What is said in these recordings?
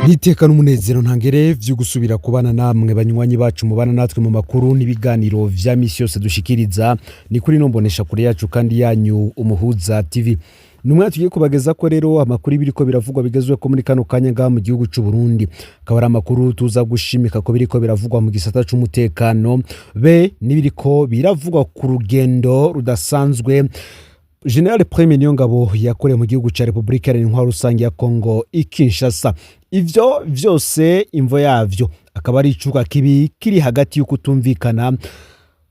Niteka n'umunezero ntangere vyo gusubira kubana namwe banywanyi bacu mubana natwe mu makuru n'ibiganiro vya misi yose dushikiriza ni kuri nombonesha kure yacu kandi yanyu Umuhuza TV. Numwe tugiye kubageza ko rero amakuru biriko biravugwa bigezwe ko muri kano kanya ngaha mu gihugu c'u Burundi. Kabara amakuru tuza gushimika ko biriko biravugwa mu gisata c'umutekano be nibiriko biravugwa ku rugendo rudasanzwe General Prime Niyongabo yakoreye mu gihugu ca Republika Iharanira Rusangi ya Kongo Kinshasa. Ivyo vyose imvo yavyo akaba ari icuka kibi kiri hagati y'ukutumvikana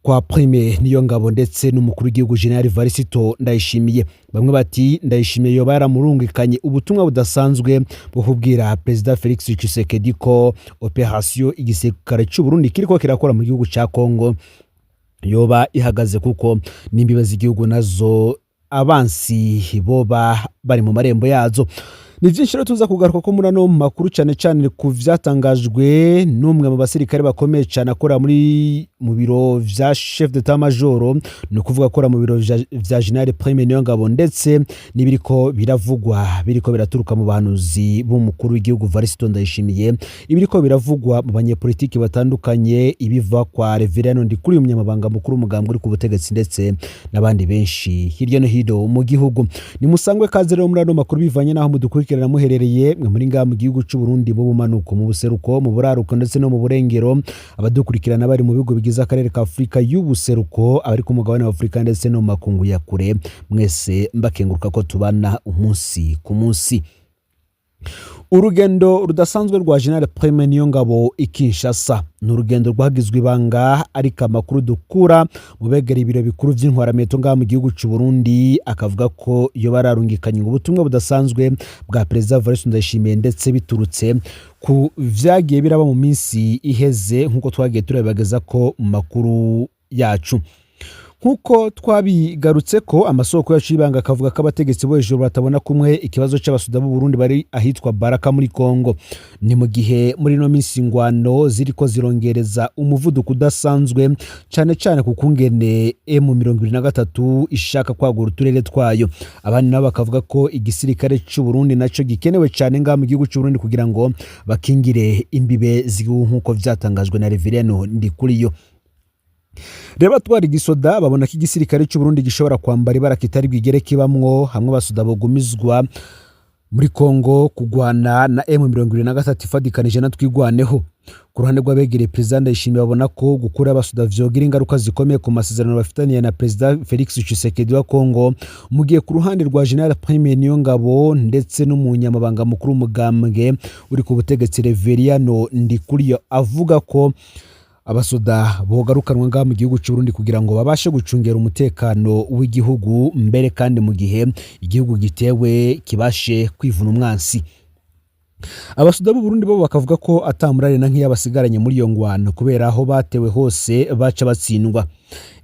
kwa Prime Niyongabo ndetse n'umukuru w'igihugu General Varisito Ndayishimiye. Bamwe bati Ndayishimiye yoba yaramurungikanye ubutumwa budasanzwe bwo kubwira President Felix Tshisekedi ko operation igisirikare c'u Burundi kiriko kirakora mu gihugu ca Kongo yoba ihagaze kuko n'imbibazi igihugu nazo abansi boba bari mu marembo yazo. Ni vyinshi rero tuza kugaruka ko muri ano makuru cyane ku vyatangajwe n'umwe mu basirikare bakomeye cyane akora mu biro vya chef d'état major, no kuvuga akora mu biro vya General Prime Niyongabo ndetse nibiriko biravugwa biriko biraturuka mu bahanuzi b'umukuru w'igihugu Varisito Ndayishimiye, ibiriko biravugwa mu banyepolitiki batandukanye, ibiva kwa Reverend Ndikuri umunyamabanga mukuru umugambwe uri ku butegetsi ndetse n'abandi benshi hirya no hino mu gihugu. Ni musangwe kaze rero muri ano makuru bivanye naho mudukurikirana muherereye mwe muri ngaha mu gihugu c'u Burundi bo bumanuko mu buseruko mu buraruko ndetse no mu burengero, abadukurikirana bari mu bigo bigize akarere ka Afrika y'ubuseruko, abari ku mugabane wa Afrika ndetse no makungu ya kure, mwese mbakenguruka ko tubana umunsi ku munsi. Urugendo rudasanzwe rwa General Prime Niyongabo Kinshasa n'urugendo rwagizwe ibanga, ariko amakuru dukura mu begera ibiro bikuru vy'intwarameto ngaha mu gihugu c'u Burundi akavuga ko iyo bararungikanye ubutumwa budasanzwe bwa President Varisito Ndayishimiye ndetse biturutse ku vyagiye biraba mu minsi iheze nkuko twagiye turabageza ko mu makuru yacu. Nkuko twabigarutse ko amasoko yacu y'ibanga akavuga ko abategetsi bo hejuru batabona kumwe ikibazo c'abasuda b'u Burundi bari ahitwa Baraka muri Kongo. Ni mu gihe muri no minsi ngwano ziriko zirongereza umuvuduko udasanzwe cyane ku kungene M23 ishaka kwagura uturere twayo. Abandi nabo bakavuga ko igisirikare c'u Burundi naco gikenewe cyane ngaha mu gihugu c'u Burundi kugira ngo bakingire imbibe z'igihugu nkuko vyatangajwe na Reverend Ndikuriyo. Reba twari gisoda babona ko igisirikare cy'u Burundi gishobora kwambara ibara kitari bwigereke bamwo hamwe basuda bogumizwa muri Kongo kugwana na M23 ifadikanije na twigwaneho. Ku ruhande rw'abegereye President Ndayishimiye babona ko gukura abasuda vyogira ingaruka zikomeye ku masezerano bafitaniye na President Felix Tshisekedi wa Kongo, mu gihe ku ruhande rwa General Prime Niyongabo ndetse n'umunyamabanga mukuru umugambwe uri ku butegetsi Reverend Ndikuriyo avuga ko abasoda bogarukanwa ngaha mu gihugu c'u Burundi kugira ngo babashe gucungera umutekano w'igihugu mbere kandi mu gihe igihugu gitewe kibashe kwivuna umwansi. Abasuda b'u Burundi bo bakavuga ko atamurare na nk'iyabasigaranye muri iyo ngwano kubera aho batewe hose baca batsindwa.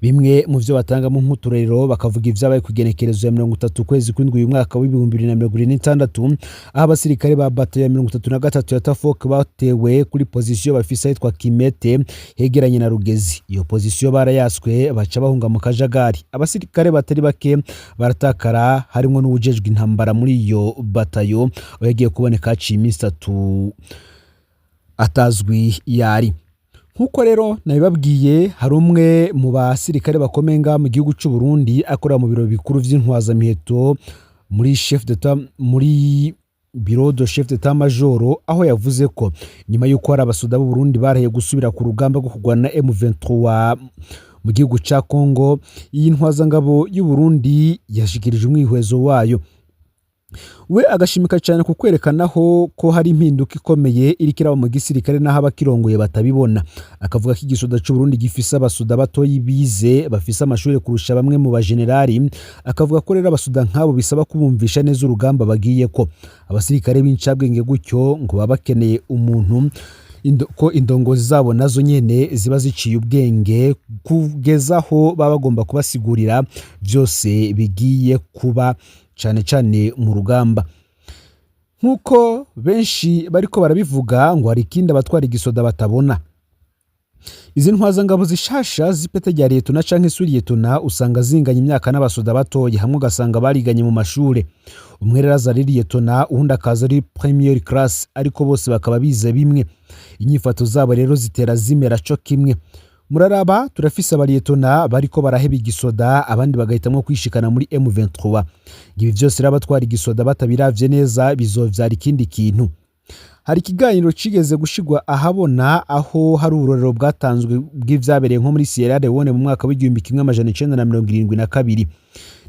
Bimwe mu vyo batanga mu nkuturero bakavuga ivyabaye kugenekerezo ya 30 kwezi kw'indwi uyu mwaka w'2026, aho abasirikare ba bato ya 33 ya Tafok batewe kuri position bafise yitwa Kimete hegeranye na Rugezi. Iyo position barayaswe baca bahunga mu kajagari. Abasirikare batari bake baratakara harimo n'ubujejwe intambara muri iyo batayo yagiye kuboneka haciye iminsi 3 atazwi yari. Nkuko rero nabibabwiye hari umwe mu basirikare bakomeye ngaha mu gihugu c'u Burundi akora mu biro bikuru vy'intwaza miheto muri biro de chef d'état major, aho yavuze ko nyuma yuko hari abasuda b'u Burundi baraye gusubira ku rugamba rwo kurwana na M23 mu gihugu ca Kongo, iyi ntwaza ngabo y'u Burundi yashikirije umwihwezo wayo. We agashimika cyane ku kwerekanaho ko hari impinduka ikomeye iri kiraba mu gisirikare naho abakirongoye batabibona. Akavuga ko igisoda c'u Burundi gifise abasuda batoyi bize bafise amashuri kurusha bamwe mu bagenerali. Akavuga ko rero abasuda nk'abo bisaba kubumvisha neza urugamba bagiye ko. Abasirikare b'incabwenge gutyo ngo baba bakeneye umuntu ko indongozi zabo nazo nyene ziba ziciye ubwenge kugezaho baba bagomba kubasigurira byose bigiye kuba cyane mu rugamba. Nkuko benshi bariko barabivuga ngo hari ikindi abatwara igisoda batabona. Izi ntwazangabo zishasha z'ipete rya liyetona canke suriyetona usanga zinganya imyaka n'abasoda batoya, hamwe ugasanga bariganye mu mashure. Umwe rero aza ari liyetona, uwundi akaza ari premier class, ariko bose bakaba bize bimwe. Inyifato zabo rero zitera zimera co kimwe. Muraraba turafise abaliyetona bariko baraheba igisoda, abandi bagahitamwo kwishikana muri M23. Ibi vyose rero abatwara igisoda batabiravye neza bizovyara ikindi kintu. Hari ikiganiro cigeze gushigwa ahabona, aho hari urorero bwatanzwe bw'ivyabereye nko muri Sierra Leone mu mwaka w'1972.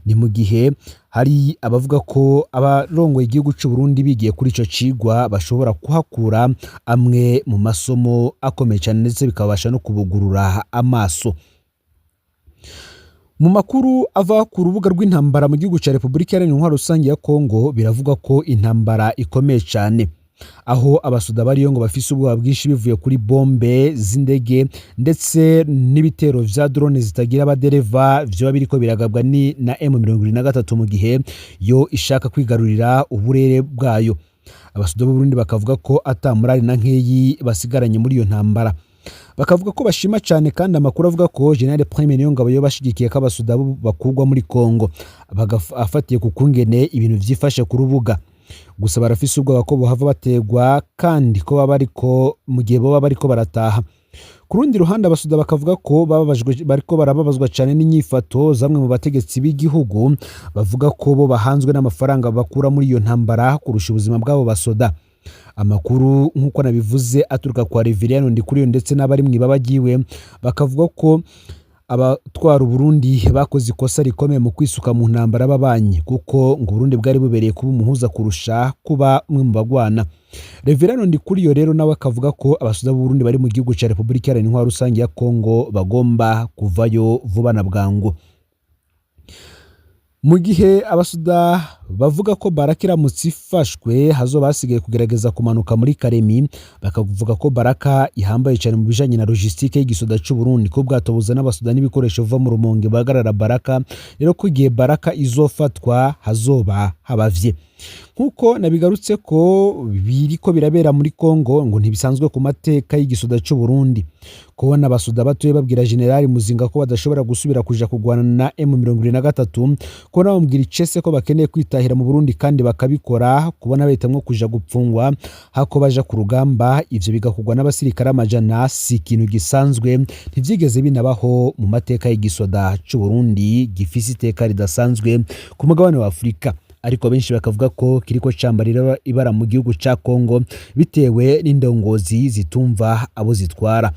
Ni mu gihe hari abavuga ko abarongoye igihugu c'u Burundi bigiye kuri ico cigwa bashobora kuhakura amwe mu masomo akomeye cyane, ndetse bikabasha no kubugurura amaso. Mu makuru ava ku rubuga rw'intambara mu gihugu ca Repubulika Iharanira Intwaro Rusange ya Kongo biravuga ko intambara ikomeye cyane, aho abasoda bariyo ngo bafise ubwoba bwinshi bivuye kuri bombe z'indege ndetse n'ibitero vya drone zitagira abadereva vyoba biriko biragabwa na M23 mu gihe yo ishaka kwigarurira uburere bwayo. Abasoda b'u Burundi bakavuga ko ata morali na nkeyi basigaranye muri iyo ntambara. Bakavuga ko bashima cyane, kandi amakuru avuga ko General Prime Niyongabo yo bashigikiye ko abasoda bakugwa muri Kongo, afatiye ku kungene ibintu vyifashe ku rubuga. Gusa barafise ubwoba ko bohava bategwa, kandi ko bariko mu gihe boba bariko barataha. Ku rundi ruhande abasoda bakavuga ko bariko barababazwa cyane n'inyifato zamwe mu bategetsi b'igihugu, bavuga ko bo bahanzwe n'amafaranga bakura muri iyo ntambara kurusha ubuzima bwabo basoda. Amakuru nk'uko nabivuze aturuka kwa Reverien Ndikuriyo ndetse n'abari mwibabagiwe, bakavuga ko abatwara Burundi bakoze ikosa rikomeye mu kwisuka mu ntambara babanyi, kuko ngo Burundi bwari bubereye kuba umuhuza kurusha kuba umwe mu bagwana. Reverien Ndikuriyo rero nawe akavuga ko abasoda b'u Burundi bari mu gihugu ca Repubulika Iharanira Intwaro Rusange ya Kongo bagomba kuvayo vuba na bwangu. Mu gihe abasoda bavuga ko Baraka iramutse ifashwe hazoba hasigaye kugerageza kumanuka muri Karemi, bakavuga ko Baraka ihambaye cyane mu bijanye na logistique y'igisoda c'u Burundi, ko bwato buzana abasoda n'ibikoresho vuba mu Rumonge bahagarara Baraka, rero ko igihe Baraka izofatwa hazoba habavye. Nkuko nabigarutse ko biriko birabera muri Kongo ngo ntibisanzwe ku mateka y'igisoda c'u Burundi, kubona abasoda batoye babwira General Muzinga ko badashobora gusubira kuja kugwana na M23, ko nabambwira icese ko bakeneye kwitahira mu Burundi kandi bakabikora, kubona bahitamwo kuja gupfungwa hako baja ku rugamba. Ivyo bigakugwa n'abasirikare amajana, si ikintu gisanzwe, ntivyigeze binabaho mu mateka y'igisoda c'u Burundi gifise iteka ridasanzwe ku mugabane wa Afrika. Ariko benshi bakavuga ko kiriko cambarira ibara mu gihugu ca Kongo bitewe n'indongozi zitumva abo zitwara.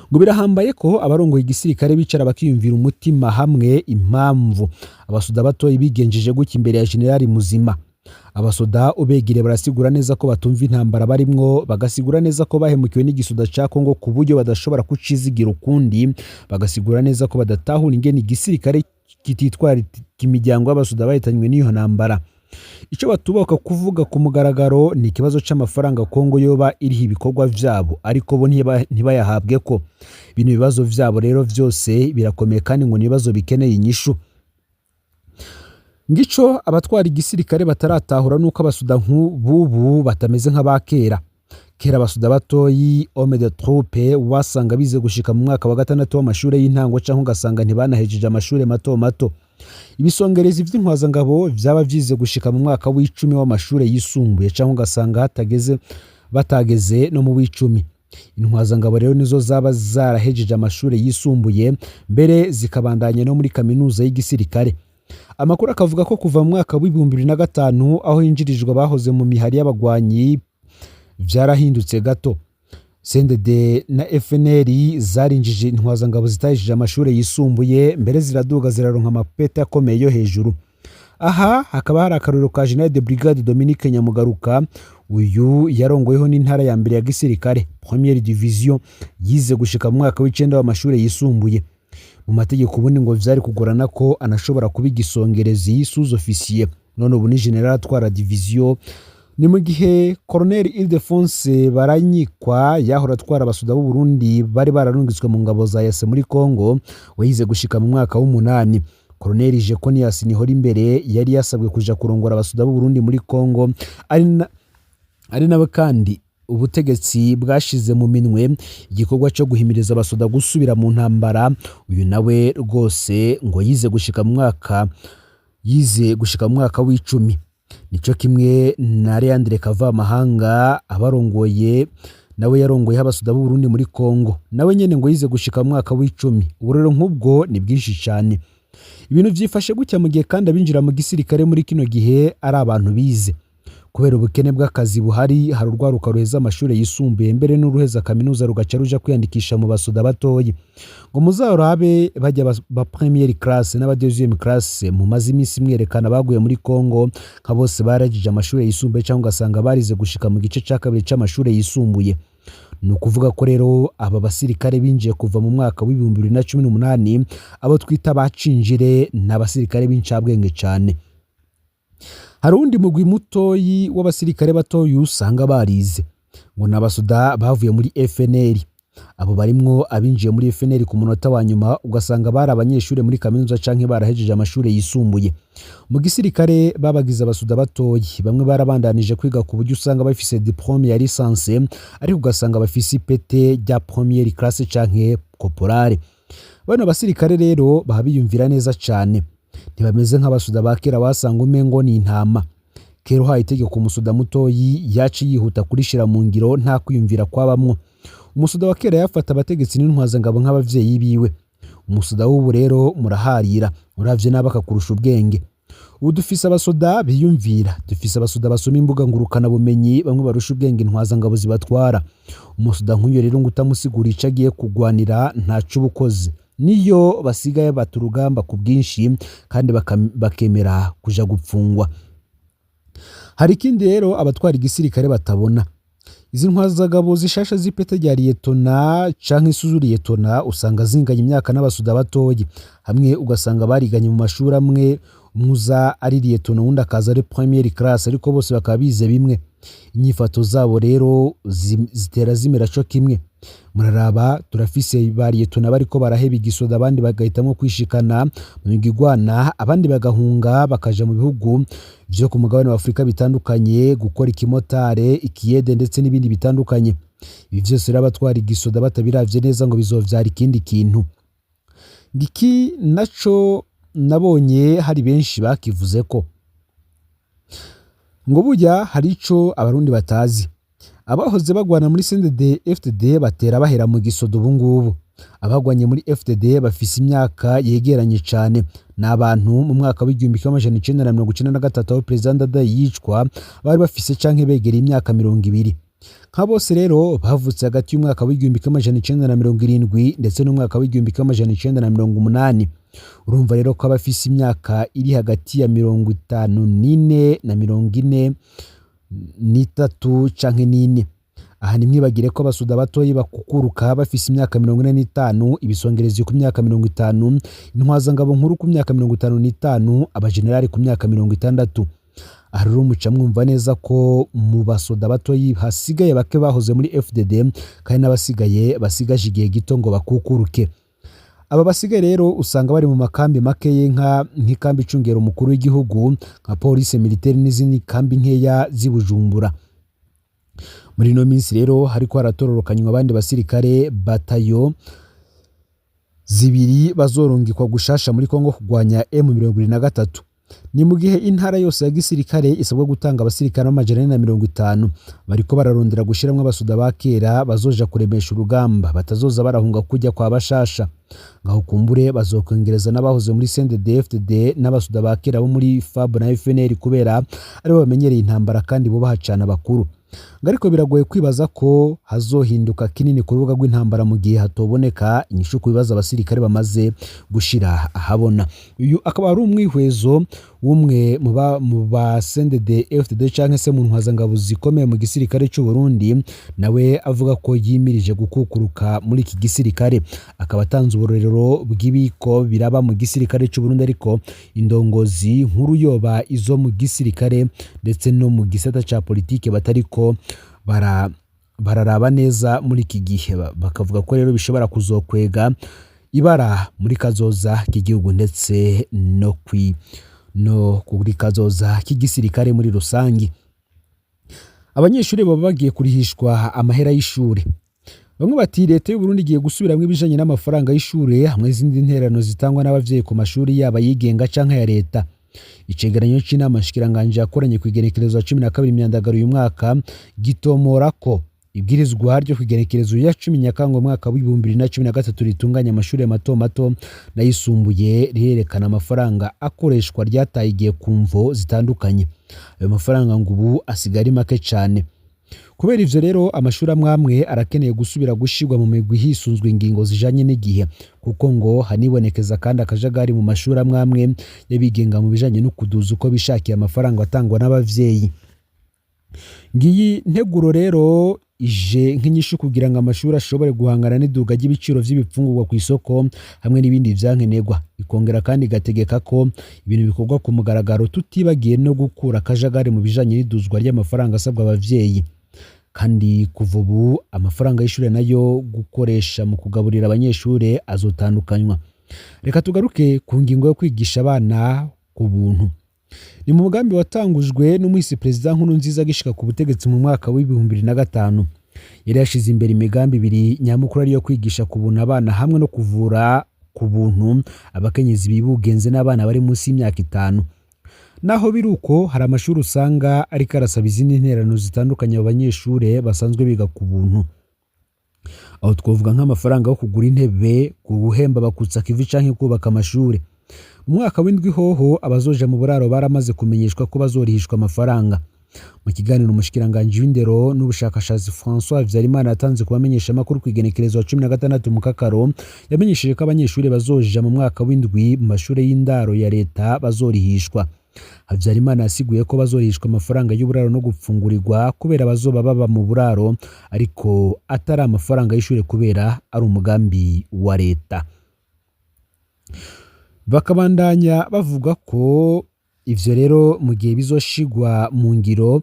Ngo birahambaye ko abarongoye igisirikare bicara bakiyumvira umutima hamwe impamvu abasoda batoyi bigenjeje gutya imbere ya General Muzima. Abasoda ubegire barasigura neza ko batumva intambara barimwo, bagasigura neza ko bahemukiwe n'igisoda ca Kongo ku buryo badashobora kucizigira ukundi, bagasigura neza ko badatahura ingene igisirikare kititwara imiryango y'abasoda bahitanywe n'iyo ntambara. Ico batuboka kuvuga ku mugaragaro ni ikibazo c'amafaranga Kongo yoba iriho ibikorwa vyabo, ariko bo ntibayahabwe ko. Bino bibazo vyabo rero vyose birakomeye, kandi ngo nibazo bikeneye inyishu. Ngico abatwara igisirikare bataratahura nuko abasoda nk'ubu batameze nk'abakera. Kera abasoda batoyi homme de troupe wasanga bize gushika mu mwaka wa 6 w'amashure y'intango, canke ugasanga ntibanahejeje amashure mato mato. Ibisongerezi vy'intwazangabo vyaba vyize gushika mu mwaka w'10 w'amashure yisumbuye, canke ugasanga batageze no mu w'10. Intwazangabo rero nizo zaba zarahejeje amashure yisumbuye, mbere zikabandanya no muri kaminuza y'igisirikare. Amakuru akavuga ko kuva mu mwaka w'2005 aho hinjirijwe bahoze mu mihari y'abagwanyi vyarahindutse gato. CNDD na FNL zarinjije intwazangabo zitahishije amashure yisumbuye, mbere ziraduga ziraronka amapeta akomeye yo hejuru. Aha hakaba hari akarorero ka General de Brigade Dominique Nyamugaruka, uyu yarongoyeho n'intara ya mbere ya gisirikare Première Division, yize gushika mu mwaka w'9 w'amashure yisumbuye. Mu mategeko ubundi ngo vyari kugorana ko anashobora kuba igisongerezi sous-officier, none ubu ni general atwara division. Ni mu gihe Colonel Ildefonse Baranyikwa yahora atwara abasoda b'u Burundi bari bararungitswe mu ngabo za yase muri Kongo, wahize gushika mu mwaka w'8. Colonel Jekonias Nihora imbere yari yasabwe kuja kurongora abasoda b'u Burundi muri Kongo, ari nawe kandi ubutegetsi bwashize mu minwe igikorwa cyo guhimiriza abasoda gusubira mu ntambara. Uyu nawe rwose ngo yize gushika mu mwaka w'icumi. Nico kimwe na Leandre Kavamahanga abarongoye nawe yarongoye abasoda b'u Burundi muri Kongo, nawe nyene ngo yize gushika mu mwaka w'icumi. Uburero nk'ubwo ni bwinshi cyane. Ibintu vyifashe gutya mu gihe kandi abinjira mu gisirikare muri kino gihe ari abantu bize. Kubera ubukene bw'akazi buhari, hari urwaruka ruheza amashuri yisumbuye mbere n'uruheza kaminuza rugaca ruja kwiyandikisha mu basoda batoyi. Ngo muzarorabe bajya ba première classe n'aba deuxième classe mu mazi imisi mwerekana baguye muri Kongo nka bose baragije amashuri yisumbuye cyangwa ugasanga barize gushika mu gice cya kabiri c'amashuri yisumbuye. Ni ukuvuga ko rero aba basirikare binjiye kuva mu mwaka w'ibihumbi 2018 abo twita bacinjire n'abasirikare b'incabwenge cyane. Hari undi mugwi mutoyi w'abasirikare batoyi usanga barize ngo n'abasoda bavuye muri FNL. Abo barimwo abinjiye muri FNL ku munota wa nyuma, ugasanga bari abanyeshuri muri kaminuza canke barahejeje amashuri yisumbuye. Mu gisirikare babagize abasoda batoyi, bamwe barabandanije kwiga ku buryo usanga bafise diplome ya licence, ariko ugasanga bafise ipete rya première classe canke corporale. Bano basirikare rero babiyumvira neza cane, ntibameze nk'abasoda ba kera wasanga umengo ni intama. Kera uhaye itegeko umusoda mutoyi yaci yihuta kurishira mu ngiro nta kwiyumvira kwabamwo. Umusoda wa kera yafata abategetsi n'intwazangabo nk'abavyeyi biwe. Umusoda w'ubu rero muraharira, uravye nabaka kurusha ubwenge. Ubu dufise abasoda biyumvira, dufise abasoda basoma imbuga ngurukana bumenyi, bamwe barusha ubwenge intwazangabo zibatwara. Umusoda nk'uyo rero ngo utamusigura ico agiye kugwanira ntaco ubukoze. Niyo basigaye baturugamba ku bwinshi kandi bakemera kuja gupfungwa. Hari ikindi rero abatwara igisirikare batabona. Izi ntwazangabo zishasha z'ipete rya liyetona canke isuzu liyetona usanga zinganya imyaka n'abasoda batoyi. Hamwe ugasanga bariganye mu mashuri amwe, umuza ari liyetona wundi akaza ari première classe, ariko bose bakaba bize bimwe. Inyifato zabo rero zitera zimera co kimwe. Muraraba turafise ba liyetona bariko baraheba igisoda, abandi bagahitamo kwishikana mu migigwana, abandi bagahunga bakaja mu bihugu vyo ku mugabane wa Afrika bitandukanye gukora ikimotare, ikiyede ndetse n'ibindi bitandukanye. Ibi vyose rero abatwara igisoda batabiravye neza ngo bizovyara ikindi kintu. Ngiki naco nabonye hari benshi bakivuze ko ngo burya hari ico abarundi batazi. Abahoze bagwana muri CNDD FDD batera bahera mu gisodo ubu ngubu. Abagwanye muri FDD bafise imyaka yegeranye cyane. N'abantu mu mwaka w'igihumbi 1993 aho President Ndadaye yicwa bari bafise canke begera imyaka 20. Nka bose rero bavutse hagati y'umwaka w'igihumbi 1970 ndetse n'umwaka w'igihumbi 1980. Urumva rero ko abafise imyaka iri hagati ya 54 na 43 canke 4. Aha nimwibagire ko abasoda batoyi bakukuruka bafise imyaka 45, ibisongerezi ku myaka 50, intwazangabo nkuru ku myaka 55, abagenerali ku myaka 60. Aha rero muca mwumva neza ko mu basoda batoyi hasigaye bake bahoze muri FDD kandi n'abasigaye basigaje igihe gito ngo bakukuruke. Aba basigaye rero usanga bari mu makambi makeye nk'ikambi icungera umukuru w'igihugu nka police militaire n'izindi kambi nkeya z'Ibujumbura. Muri no minsi rero hariko haratororokanywa abandi basirikare batayo zibiri bazorungikwa gushasha muri Kongo kugwanya M23. Ni mu gihe intara yose ya gisirikare isabwa gutanga abasirikare 450 bariko bararondera gushiramwe abasoda bakera bazoja kuremesha urugamba, batazoza barahunga kujya kwa bashasha. Ngaho kumbure bazokongereza n'abahoze muri CNDD FDD n'abasoda bakera bo muri FAB na FNL kubera ari bamenyereye intambara kandi bo bahacana bakuru. Ngariko biragoye kwibaza ko hazohinduka kinini ku rubuga rw'intambara mu gihe hatoboneka inyishu ku bibazo abasirikare bamaze gushira ahabona. Uyu akaba ari umwihwezo umwe mu ba CNDD FDD canke se mu ntwazangabo zikomeye mu gisirikare cy'u Burundi, nawe avuga ko yimirije gukukuruka muri iki gisirikare. Akaba atanze uburorero bw'ibiko biraba mu gisirikare cy'u Burundi, ariko indongozi nkuru yoba izo mu gisirikare ndetse no mu gisata ca politike batariko bararaba neza muri iki gihe. Bakavuga ko rero bishobora kuzokwega ibara muri kazoza k'igihugu ndetse no kuri kazoza k'igisirikare muri rusangi. abanyeshuri baba bagiye kurihishwa amahera y'ishuri. Bamwe bati leta y'u Burundi igiye gusubiramwo ibijanye n'amafaranga y'ishure hamwe n'izindi ntererano zitangwa n'abavyeyi ku mashuri yaba yigenga canke ya leta. Icegeranyo c'inama nshikiranganji yakoranye kw'igenekerezo ya 12 Myandagaro uyu mwaka gitomora ko ibwirizwa ryo kw'igenekerezo ya 10 Nyakanga umwaka wa 2013 ritunganya amashuri mato mato n'ayisumbuye rirerekana amafaranga akoreshwa ryataye igihe ku mvo zitandukanye. Ayo mafaranga ngo ubu asigara make cane. Kubera ivyo rero amashuri amwamwe arakeneye gusubira gushirwa mu migwi hisunzwe ingingo zijanye n'igihe, kuko ngo hanibonekeza kandi akajagari mu mashuri amwamwe yabigenga mu bijanye no kuduza uko bishakiye amafaranga atangwa n'abavyeyi. Ngiyi nteguro rero ije nk'inyishu kugira ngo amashuri ashobore guhangana n'iduga ry'ibiciro vy'ibifungurwa ku isoko hamwe n'ibindi vyankenerwa. Ikongera kandi igategeka ko ibintu bikorwa ku mugaragaro tutibagiye no gukura akajagari mu bijanye n'iduzwa ry'amafaranga asabwa abavyeyi. Kandi kuva ubu amafaranga y'ishure nayo gukoresha mu kugaburira abanyeshure azotandukanywa. Reka tugaruke ku ngingo yo kwigisha abana ku buntu. Ni mu mugambi watangujwe n'umuhisi Perezida Nkurunziza gishika ku butegetsi mu mwaka wa 2005. Yari yashize imbere imigambi ibiri nyamukuru ariyo kwigisha ku buntu abana hamwe no kuvura ku buntu abakenyezi bibugenze n'abana bari munsi y'imyaka 5. Naho biruko hari amashuri usanga ariko arasaba izindi ntererano zitandukanye abanyeshure basanzwe biga ku buntu. Aho twovuga nk'amafaranga yo kugura intebe, guhemba bakutsa kivi canke kubaka amashure. Mu mwaka w'indwi hoho abazoja mu buraro baramaze kumenyeshwa ko bazorihishwa amafaranga. Mu kiganiro umushikiranganji w'indero n'ubushakashatsi François Habyarimana yatanze kubamenyesha amakuru kw'igenekerezo wa 16 Mukakaro, yamenyesheje ko abanyeshure bazoja mu mwaka w'indwi mu mashure y'indaro ya leta bazorihishwa. Habyarimana yasiguye ko bazorihishwa amafaranga y'uburaro no gupfungurirwa kubera bazoba baba mu buraro, ariko atari amafaranga y'ishure kubera ari umugambi wa leta. Bakabandanya bavuga ko ivyo rero mu gihe bizoshigwa mu ngiro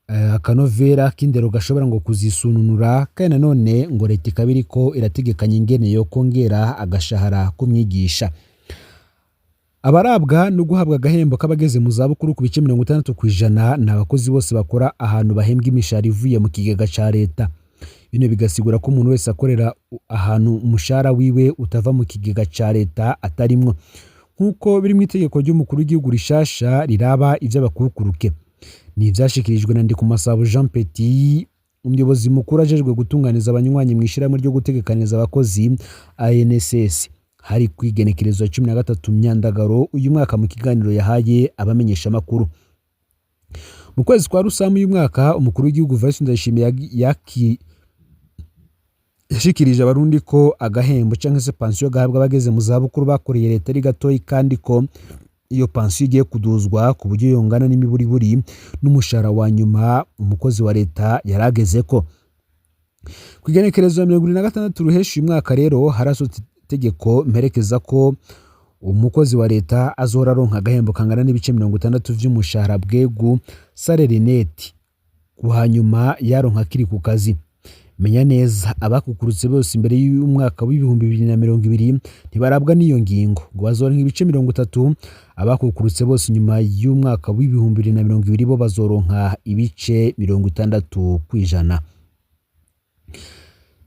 akanovera k'indero gashobora ngo kuzisununura, kandi nanone ngo leta ikaba iriko irategekanya ingene yo kongera agashahara k'umwigisha. Abarabwa no guhabwa agahembo k'abageze mu zabukuru ku bice 60% ni abakozi bose bakora ahantu bahembwa imishahara ivuye mu kigega ca leta. Bino bigasigura ko umuntu wese akorera ahantu umushahara wiwe utava mu kigega ca leta atarimwo, nkuko biri mu itegeko ry'umukuru w'igihugu rishasha riraba ivy'abakukuruke. Ni ivyashikirijwe na Ndikumasabo Jean Petit, umuyobozi mukuru ajejwe gutunganiza abanywanyi mw'ishirahamwe ryo gutegekaniza abakozi ANSS, hari kwigenekerezo ya 13 Myandagaro uyu mwaka mu kiganiro yahaye abamenyesha makuru. Mu kwezi kwa Rusamu uyu mwaka umukuru w'igihugu Vice Ndayishimiye yashikirije abarundi ko agahembo canke se pension gahabwa abageze mu zabukuru bakoreye leta ari gatoyi, kandi ko iyo pension igiye kuduzwa ku buryo yongana n'imiburiburi n'umushahara wa nyuma umukozi wa leta yaragezeko. Kwigenekerezo ya 26 Ruheshi uyu mwaka rero harasohotse itegeko mperekeza ko umukozi wa leta azora aronka agahembo kangana n'ibice 60 vy'umushahara bwegu salary net kuhanyuma yaronka kiri ku kazi. Menya neza abakukurutse bose imbere y'umwaka w'2020 ntibarabwa n'iyo ngingo ngo bazoronka ibice 30, abakukurutse bose nyuma y'umwaka w'2020 bo bazoronka ibice 60%.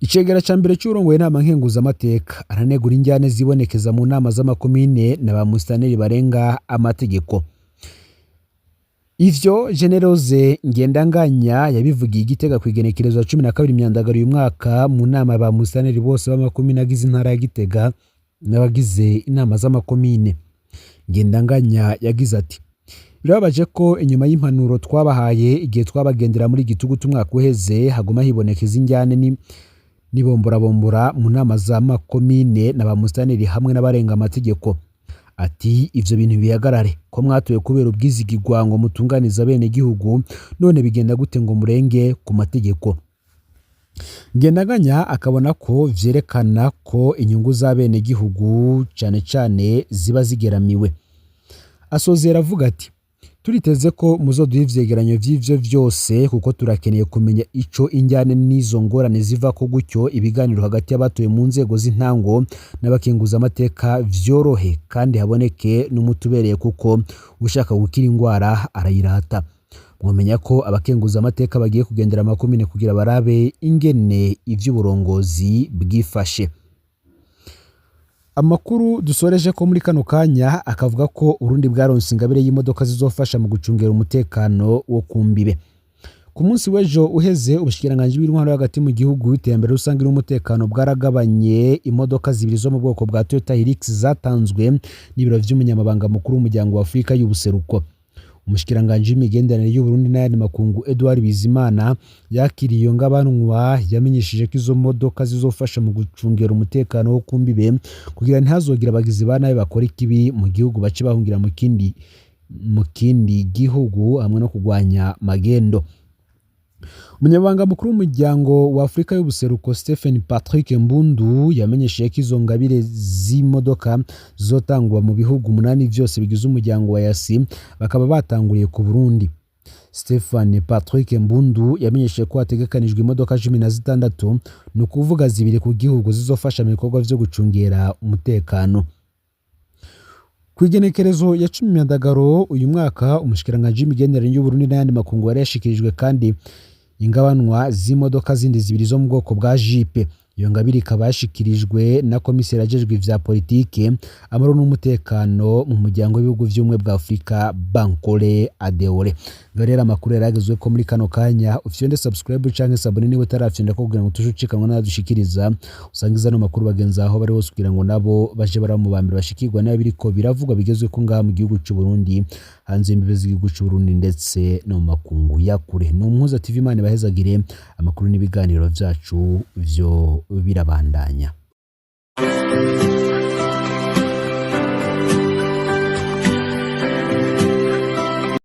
Icegera ca mbere c'urongoye inama nkenguzamateka aranegura injyane zibonekeza mu nama z'amakomine na ba musitanteri barenga amategeko. Ivyo Generose Ngendanganya yabivugiye Gitega kwigenekerezo ya 12 Myandagaro uyu mwaka mu nama ba musitanteri bose b'amakomine agize intara ya Gitega n'abagize inama z'amakomine. Ngendanganya yagize ati: "Birababaje ko inyuma y'impanuro twabahaye igihe twabagendera muri Gitugutu umwaka uheze haguma hibonekeza injyane nibomborabombora mu nama z'amakomine na ba musitanteri hamwe n'abarenga amategeko." Ati ivyo bintu bihagarare ko mwatoye kubera ubwizigirwa ngo mutunganiza bene gihugu, none bigenda gute ngo murenge ku mategeko. Ngendanganya akabona ko vyerekana ko inyungu za bene gihugu cane cane ziba zigeramiwe. Asozera avuga ati: "Turiteze ko muzoduha ivyegeranyo vy'ivyo vyose kuko turakeneye kumenya ico injyane n'izo ngorane ziva ko, gutyo ibiganiro hagati y'abatoye mu nzego z'intango n'abakenguza amateka vyorohe kandi haboneke n'umutubereye, kuko ushaka gukira ingwara arayirata." mwomenya ko abakenguza amateka bagiye kugendera amakomine kugira barabe ingene ivy'uburongozi bwifashe. Amakuru dusoreje ko muri kano kanya akavuga ko Urundi bwaronse ingabire y'imodoka zizofasha mu gucungera umutekano wo kumbibe. Ku munsi w'ejo uheze ubushikiranganji bw'intwaro hagati mu gihugu iterambere rusange n'umutekano bwaragabanye imodoka zibiri zo mu bwoko bwa Toyota Hilux zatanzwe n'ibiro vy'umunyamabanga mukuru w'umuryango wa Afrika y'ubuseruko. Umushikiranganji w'imigenderanire y'u Burundi n'ayandi makungu Edouard Bizimana yakiriye iyo ngabanwa yamenyesheje ko izo modoka zizofasha mu gucungera umutekano wo kumbibe kugira ntihazogira abagizi ba nabi bakora ikibi mu gihugu bace bahungira mu kindi gihugu hamwe no kugwanya magendo. Umunyamabanga mukuru w'umuryango wa Afrika y'ubuseruko Stephen Patrick Mbundu yamenyesheje ko izo ngabire z'imodoka zizotangwa mu bihugu 8 vyose bigize umuryango wa EAC bakaba batanguriye ku Burundi. Stephen Patrick Mbundu yamenyesheje ko hategekanijwe imodoka 16 no kuvuga zibiri ku gihugu zizofasha mu bikorwa vyo gucungera umutekano. Kwigenekerezo ya 10 Myandagaro uyu mwaka umushikiranganji w'imigenderanire y'u Burundi n'ayandi makungu yari yashikirijwe kandi ingabanwa z'imodoka zindi zibiri zo mu bwoko bwa Jeep. Iyo ngabire ikaba yashikirijwe na komiseri ajejwe ivya politike amaro n'umutekano mu muryango w'ibihugu vy'umwe bwa Afrika Bankole Adeore. Garera makuru yaragezwe ko muri kano kanya ufyonde subscribe canke sabone niwe tarafyonda ko kugira ngo tujucikanwa n'adushikiriza usangiza no makuru bagenza aho bari bose kugira ngo nabo baje baramubambira bashikirwa nayo biriko biravugwa bigezwe ko ngaha mu gihugu cy'u Burundi hanze y'imbibe z'igihugu cy'u Burundi ndetse no mu makungu yakure. N'umuhuza TV Imana bahezagire amakuru n'ibiganiro vyacu vyo birabandanya.